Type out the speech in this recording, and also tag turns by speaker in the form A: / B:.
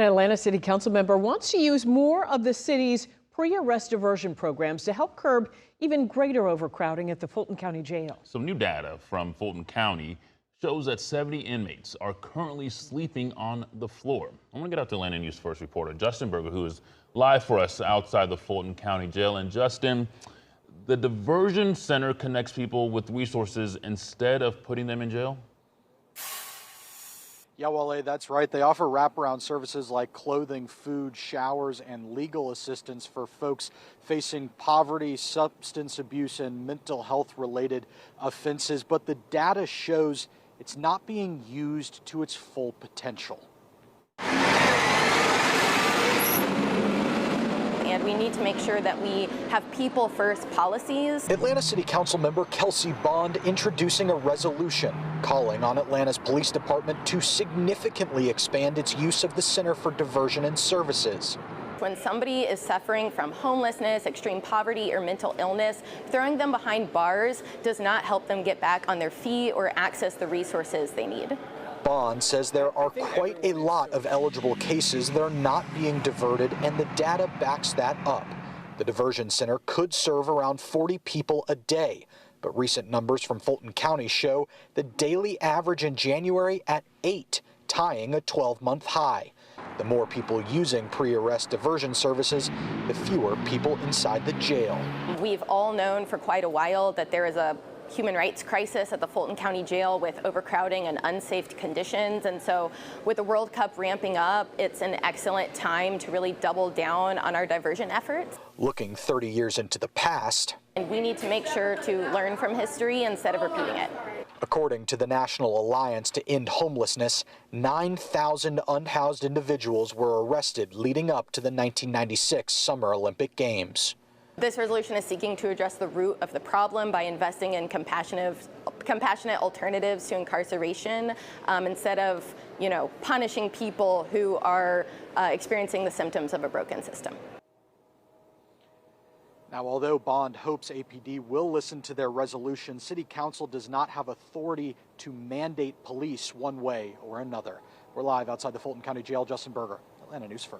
A: An Atlanta City Council member wants to use more of the city's pre-arrest diversion programs to help curb even greater overcrowding at the Fulton County Jail.
B: Some new data from Fulton County shows that 70 inmates are currently sleeping on the floor. I'm going to get out to Atlanta News First reporter Justin Berger, who is live for us outside the Fulton County Jail. And Justin, the diversion center connects people with resources instead of putting them in jail?
C: Yeah, Wale, that's right. They offer wraparound services like clothing, food, showers, and legal assistance for folks facing poverty, substance abuse, and mental health related offenses. But the data shows it's not being used to its full potential.
D: And we need to make sure that we have people first policies.
C: Atlanta City Council member Kelsey Bond introducing a resolution calling on Atlanta's police department to significantly expand its use of the Center for Diversion and Services.
D: When somebody is suffering from homelessness, extreme poverty, or mental illness, throwing them behind bars does not help them get back on their feet or access the resources they need.
C: Bond says there are quite a lot of eligible cases that are not being diverted, and the data backs that up. The diversion center could serve around 40 people a day, but recent numbers from Fulton County show the daily average in January at 8, tying a 12-month high. The more people using pre-arrest diversion services, the fewer people inside the jail.
D: We've all known for quite a while that there is a human rights crisis at the Fulton County Jail with overcrowding and unsafe conditions. And so with the World Cup ramping up, it's an excellent time to really double down on our diversion efforts.
C: Looking 30 years into the past,
D: and we need to make sure to learn from history instead of repeating it.
C: According to the National Alliance to End Homelessness, 9,000 unhoused individuals were arrested leading up to the 1996 Summer Olympic Games.
D: This resolution is seeking to address the root of the problem by investing in compassionate alternatives to incarceration instead of, punishing people who are experiencing the symptoms of a broken system.
C: Now, although Bond hopes APD will listen to their resolution, City Council does not have authority to mandate police one way or another. We're live outside the Fulton County Jail. Justin Berger, Atlanta News First.